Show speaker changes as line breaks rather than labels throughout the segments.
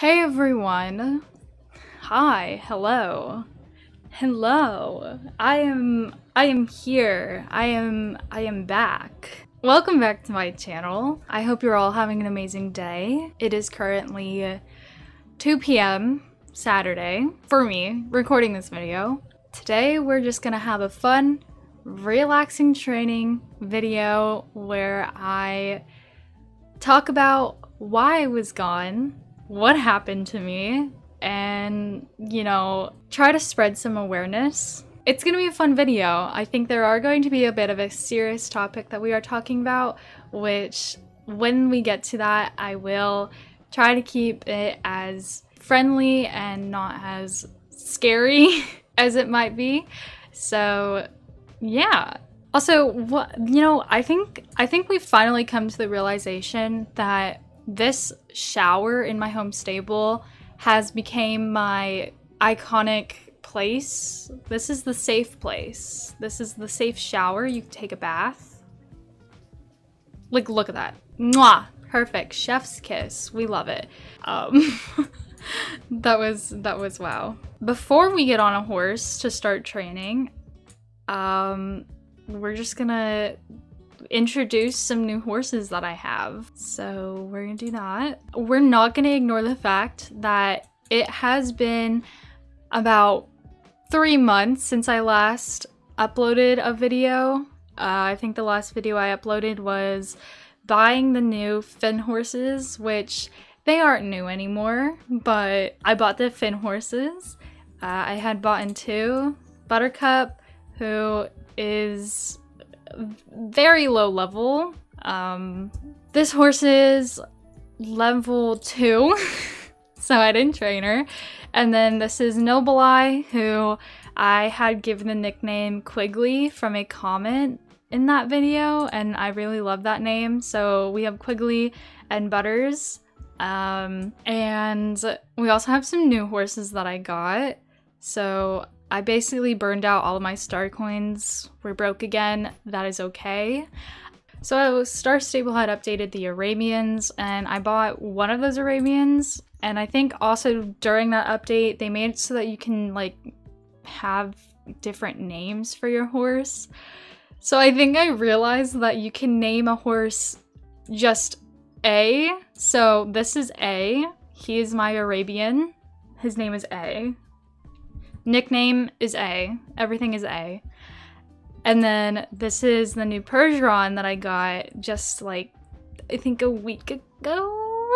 Hey everyone. Hi, hello. Hello. I am here. I am back. Welcome back to my channel. I hope you're all having an amazing day. It is currently 2 p.m. Saturday for me recording this video. Today we're just gonna have a fun, relaxing training video where I talk about why I was gone, what happened to me, and, try to spread some awareness. It's gonna be a fun video. I think there are going to be a bit of a serious topic that we are talking about, which when we get to that, I will try to keep it as friendly and not as scary as it might be. So, yeah. Also, I think we've finally come to the realization that this shower in my home stable has become my iconic place. This is the safe place. This is the safe shower. You can take a bath. Like, look at that. Mwah! Perfect. Chef's kiss. We love it. That was wow. Before we get on a horse to start training, we're just gonna introduce some new horses that I have. So we're gonna do that. We're not gonna ignore the fact that it has been about 3 months since I last uploaded a video. I think the last video I uploaded was buying the new Finn horses, which they aren't new anymore, but I bought the Finn horses. I had bought into Buttercup, who is very low level. This horse is level 2, so I didn't train her. And then this is Nobleye, who I had given the nickname Quigley from a comment in that video, and I really love that name. So we have Quigley and Butters. And we also have some new horses that I got. So I basically burned out all of my star coins. We're broke again. That is okay. So Star Stable had updated the Arabians, and I bought one of those Arabians. And I think also during that update, they made it so that you can have different names for your horse. So I think I realized that you can name a horse just A. So this is A. He is my Arabian. His name is A. Nickname is A. Everything is A. And then this is the new Percheron that I got just I think a week ago.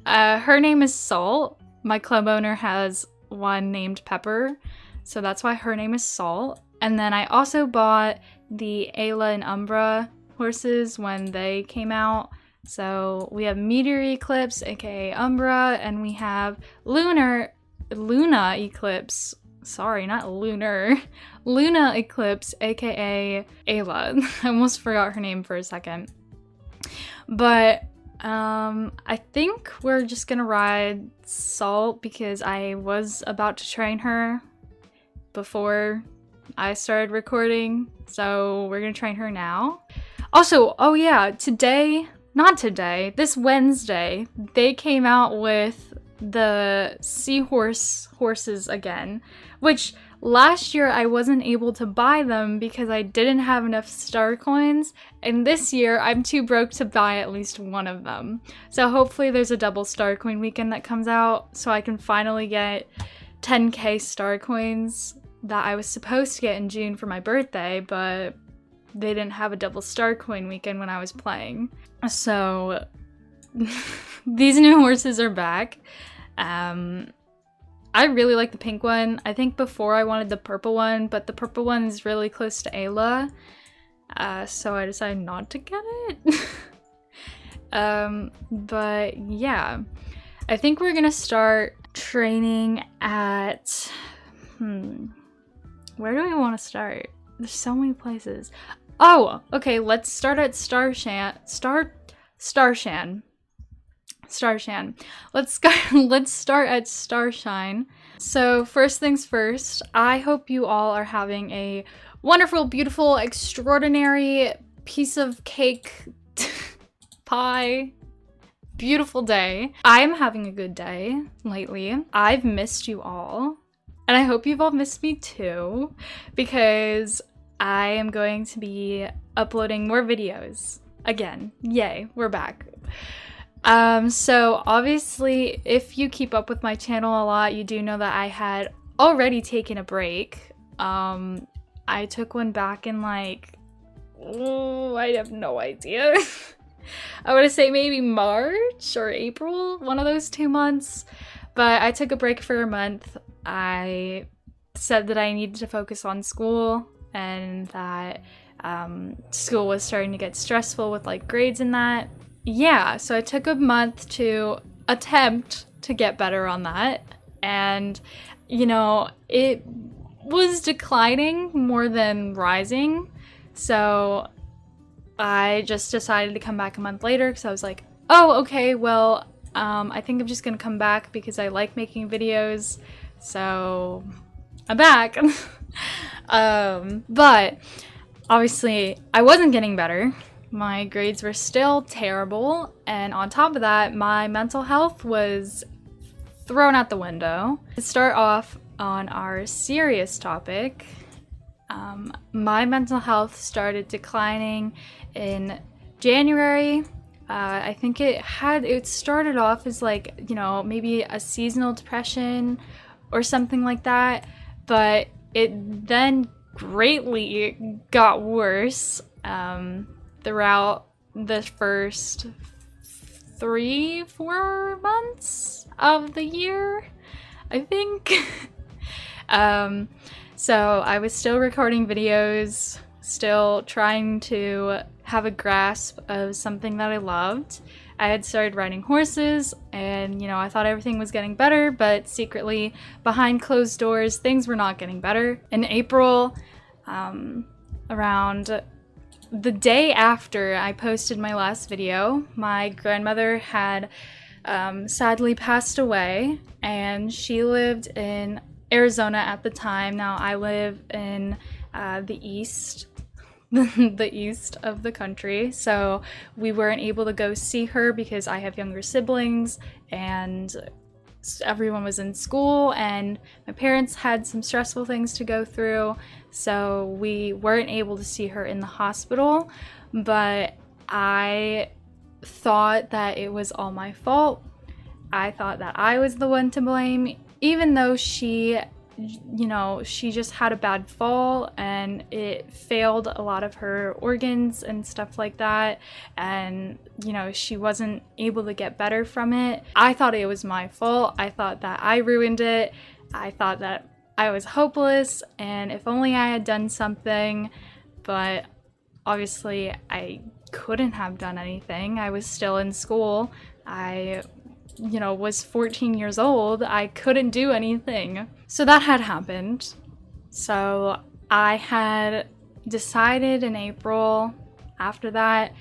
Her name is Salt. My club owner has one named Pepper, so that's why her name is Salt. And then I also bought the Ayla and Umbra horses when they came out. So we have Meteor Eclipse, aka Umbra, and we have Luna Eclipse. Sorry, not Lunar. Luna Eclipse, aka Ayla. I almost forgot her name for a second. But I think we're just gonna ride Salt because I was about to train her before I started recording. So we're gonna train her now. Also, oh yeah, this Wednesday, they came out with the seahorse horses again, which last year I wasn't able to buy them because I didn't have enough star coins, and this year I'm too broke to buy at least one of them. So hopefully there's a double star coin weekend that comes out so I can finally get 10k star coins that I was supposed to get in June for my birthday, but they didn't have a double star coin weekend when I was playing. So these new horses are back. I really like the pink one. I think before I wanted the purple one, but the purple one is really close to Ayla. So I decided not to get it. But yeah, I think we're gonna start training at, where do we want to start? There's so many places. Oh, okay, let's start at Starshan. Let's start at Starshine. So first things first, I hope you all are having a wonderful, beautiful, extraordinary piece of cake, pie, beautiful day. I am having a good day lately. I've missed you all, and I hope you've all missed me too, because I am going to be uploading more videos again. Yay, we're back. So obviously, if you keep up with my channel a lot, you do know that I had already taken a break. I took one back in like, oh, I have no idea. I want to say maybe March or April, one of those 2 months. But I took a break for a month. I said that I needed to focus on school and that school was starting to get stressful with like grades and that. Yeah, so I took a month to attempt to get better on that. And, you know, it was declining more than rising. So I just decided to come back a month later because I was like, oh, okay, well, I think I'm just gonna come back because I like making videos. So I'm back. But obviously I wasn't getting better. My grades were still terrible, and on top of that, my mental health was thrown out the window. To start off on our serious topic, my mental health started declining in January. I think it started off as like, you know, maybe a seasonal depression or something like that, but it then greatly got worse throughout the first 3-4 months of the year, I think. So I was still recording videos, still trying to have a grasp of something that I loved. I had started riding horses and, you know, I thought everything was getting better, but secretly behind closed doors, things were not getting better. In April, around the day after I posted my last video, my grandmother had sadly passed away, and she lived in Arizona at the time. Now I live in the east, the east of the country, so we weren't able to go see her because I have younger siblings and everyone was in school and my parents had some stressful things to go through, so we weren't able to see her in the hospital. But I thought that it was all my fault. I thought that I was the one to blame, even though she, you know, she just had a bad fall and it failed a lot of her organs and stuff like that, and, you know, she wasn't able to get better from it. I thought it was my fault. I thought that I ruined it. I thought that I was hopeless, and if only I had done something, but obviously I couldn't have done anything. I was still in school. I, you know, was 14 years old. I couldn't do anything. So that had happened. So I had decided in April after that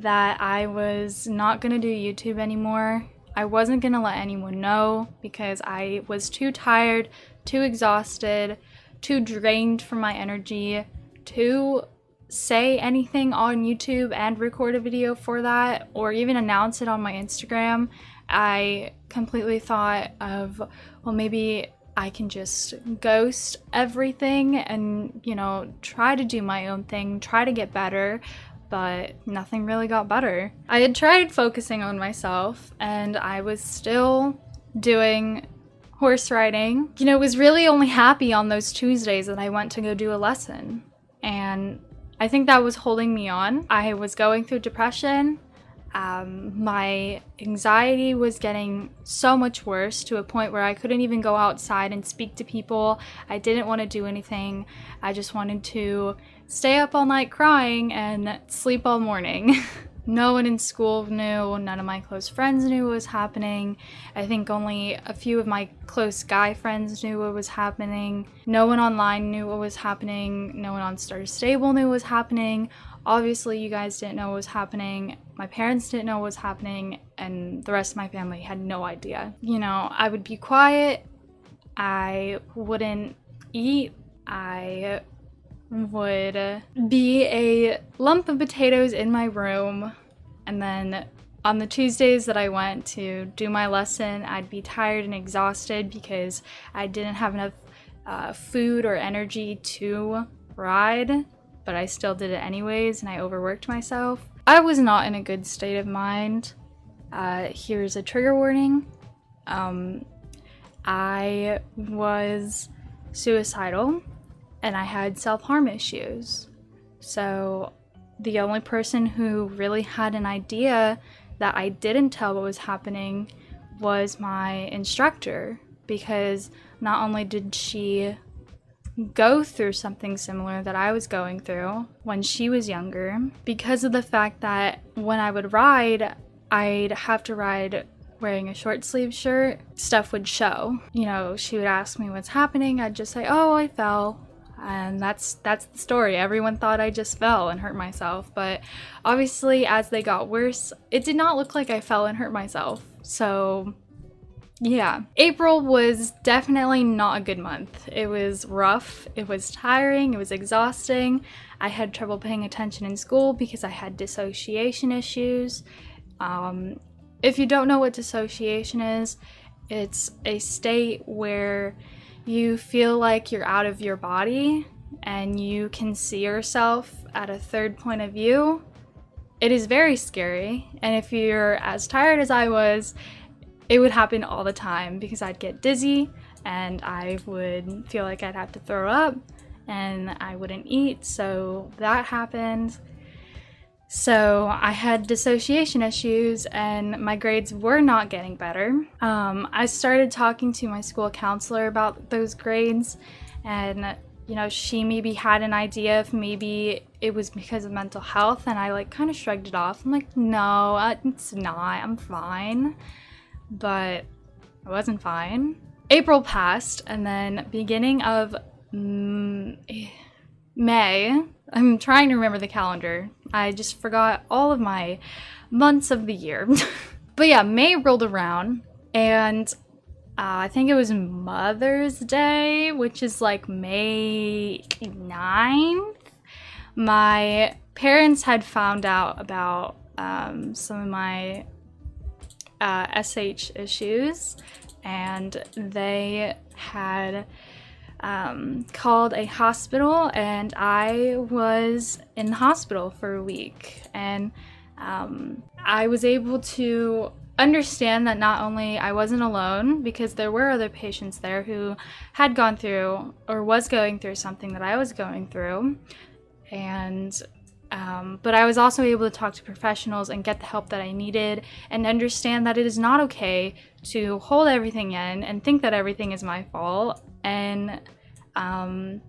I was not gonna do YouTube anymore. I wasn't gonna let anyone know because I was too tired, too exhausted, too drained from my energy to say anything on YouTube and record a video for that, or even announce it on my Instagram. I completely thought of, well, maybe I can just ghost everything and, you know, try to do my own thing, try to get better, but nothing really got better. I had tried focusing on myself and I was still doing horse riding. You know, was really only happy on those Tuesdays that I went to go do a lesson, and I think that was holding me on. I was going through depression. My anxiety was getting so much worse to a point where I couldn't even go outside and speak to people. I didn't want to do anything. I just wanted to stay up all night crying and sleep all morning. No one in school knew, none of my close friends knew what was happening. I think only a few of my close guy friends knew what was happening. No one online knew what was happening. No one on Star Stable knew what was happening. Obviously, you guys didn't know what was happening. My parents didn't know what was happening, and the rest of my family had no idea. You know, I would be quiet. I wouldn't eat. I would be a lump of potatoes in my room and then On the Tuesdays that I went to do my lesson, I'd be tired and exhausted because I didn't have enough food or energy to ride, but I still did it anyways, and I overworked myself. I was not in a good state of mind. Here's a trigger warning. I was suicidal, and I had self-harm issues. So the only person who really had an idea that I didn't tell what was happening was my instructor, because not only did she go through something similar that I was going through when she was younger, because of the fact that when I would ride, I'd have to ride wearing a short sleeve shirt, stuff would show. You know, she would ask me what's happening, I'd just say, oh, I fell. And that's the story. Everyone thought I just fell and hurt myself, but obviously as they got worse, it did not look like I fell and hurt myself. So yeah, April was definitely not a good month. It was rough, it was tiring, it was exhausting. I had trouble paying attention in school because I had dissociation issues. If you don't know what dissociation is, it's a state where you feel like you're out of your body and you can see yourself at a third point of view. It is very scary, and if you're as tired as I was, it would happen all the time because I'd get dizzy and I would feel like I'd have to throw up and I wouldn't eat, so that happened. So I had dissociation issues and my grades were not getting better. I started talking to my school counselor about those grades, and you know, she maybe had an idea if maybe it was because of mental health, and I like kind of shrugged it off. I'm like, no, it's not, I'm fine. But I wasn't fine. April passed, and then beginning of May, I'm trying to remember the calendar. I just forgot all of my months of the year. But yeah, May rolled around, and I think it was Mother's Day, which is like May 9th. My parents had found out about some of my SH issues, and they had called a hospital, and I was in the hospital for a week, and I was able to understand that not only I wasn't alone, because there were other patients there who had gone through or was going through something that I was going through, and but I was also able to talk to professionals and get the help that I needed and understand that it is not okay to hold everything in and think that everything is my fault and,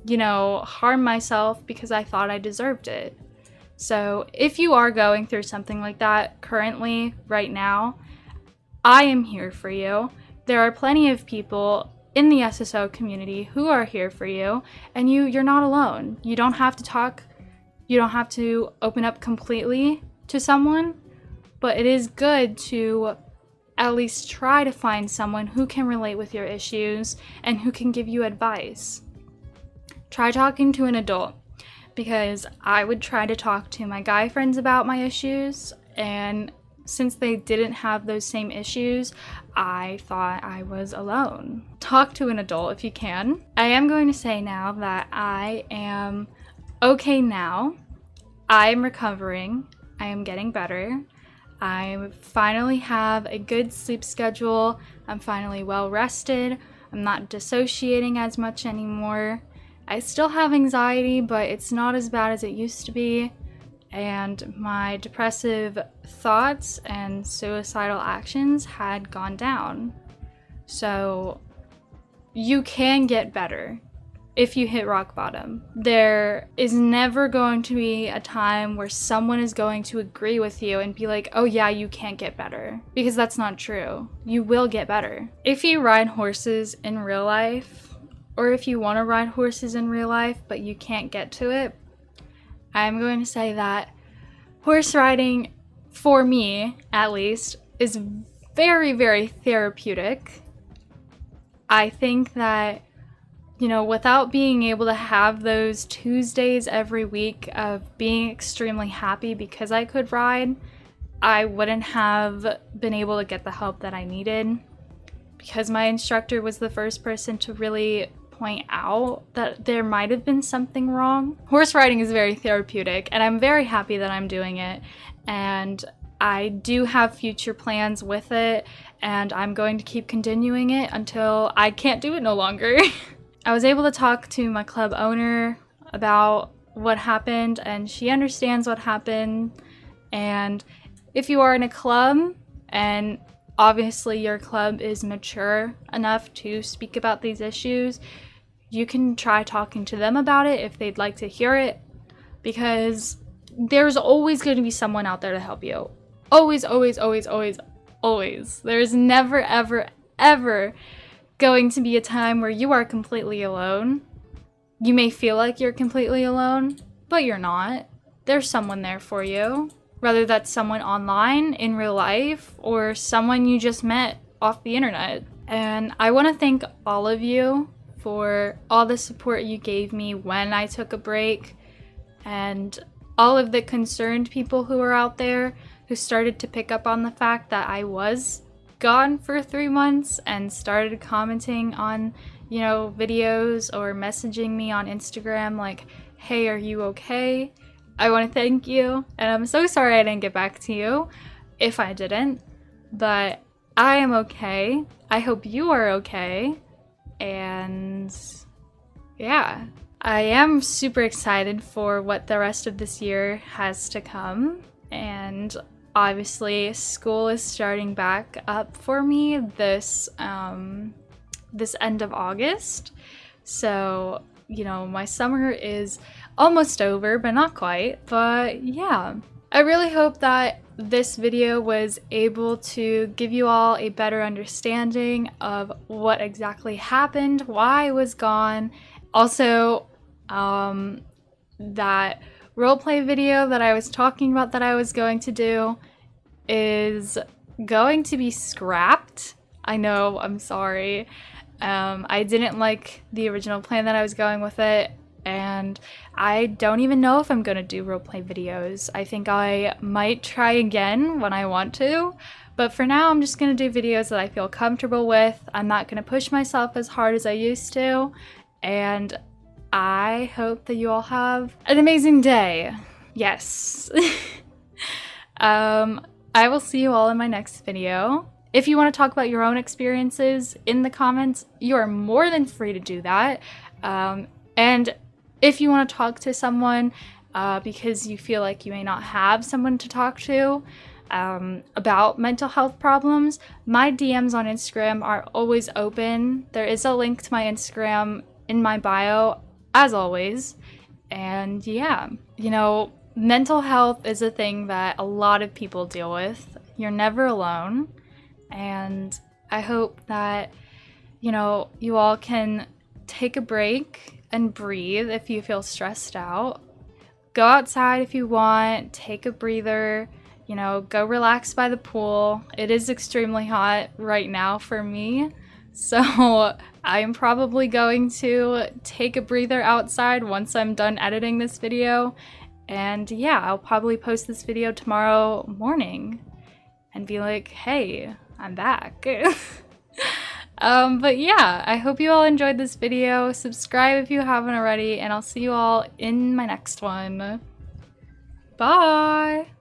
you know, harm myself because I thought I deserved it. So if you are going through something like that currently, right now, I am here for you. There are plenty of people in the SSO community who are here for you, and you're not alone. You don't have to talk. You don't have to open up completely to someone, but it is good to at least try to find someone who can relate with your issues and who can give you advice. Try talking to an adult, because I would try to talk to my guy friends about my issues, and since they didn't have those same issues, I thought I was alone. Talk to an adult if you can. I am going to say now that I am okay now. I am recovering. I am getting better. I finally have a good sleep schedule. I'm finally well rested. I'm not dissociating as much anymore. I still have anxiety, but it's not as bad as it used to be. And my depressive thoughts and suicidal actions had gone down. So you can get better if you hit rock bottom. There is never going to be a time where someone is going to agree with you and be like, oh yeah, you can't get better, because that's not true. You will get better. If you ride horses in real life, or if you want to ride horses in real life but you can't get to it, I'm going to say that horse riding, for me at least, is very, very therapeutic. I think that, you know, without being able to have those Tuesdays every week of being extremely happy because I could ride, I wouldn't have been able to get the help that I needed, because my instructor was the first person to really point out that there might have been something wrong. Horse riding is very therapeutic, and I'm very happy that I'm doing it, and I do have future plans with it, and I'm going to keep continuing it until I can't do it no longer. I was able to talk to my club owner about what happened, and she understands what happened. And if you are in a club, and obviously your club is mature enough to speak about these issues, you can try talking to them about it if they'd like to hear it, because there's always going to be someone out there to help you. Always, always, always, always, always. There's never, ever, ever going to be a time where you are completely alone. You may feel like you're completely alone, but you're not. There's someone there for you. Whether that's someone online in real life or someone you just met off the internet. And I want to thank all of you for all the support you gave me when I took a break, and all of the concerned people who are out there who started to pick up on the fact that I was gone for 3 months and started commenting on, you know, videos or messaging me on Instagram like, hey, are you okay? I want to thank you, and I'm so sorry I didn't get back to you if I didn't, but I am okay. I hope you are okay, and yeah. I am super excited for what the rest of this year has to come, and obviously school is starting back up for me this end of August, so you know, my summer is almost over, but not quite. But yeah, I really hope that this video was able to give you all a better understanding of what exactly happened, why I was gone. Also, that roleplay video that I was talking about that I was going to do is going to be scrapped. I know, I'm sorry. I didn't like the original plan that I was going with it, and I don't even know if I'm gonna do roleplay videos. I think I might try again when I want to, but for now I'm just gonna do videos that I feel comfortable with. I'm not gonna push myself as hard as I used to, and I hope that you all have an amazing day. Yes. I will see you all in my next video. If you want to talk about your own experiences in the comments, you are more than free to do that. And if you want to talk to someone because you feel like you may not have someone to talk to about mental health problems, my DMs on Instagram are always open. There is a link to my Instagram in my bio, as always. And yeah, you know, mental health is a thing that a lot of people deal with. You're never alone. And I hope that, you know, you all can take a break and breathe if you feel stressed out. Go outside if you want, take a breather, you know, go relax by the pool. It is extremely hot right now for me, so I'm probably going to take a breather outside once I'm done editing this video. And yeah, I'll probably post this video tomorrow morning and be like, hey, I'm back. But yeah, I hope you all enjoyed this video. Subscribe if you haven't already, and I'll see you all in my next one. Bye!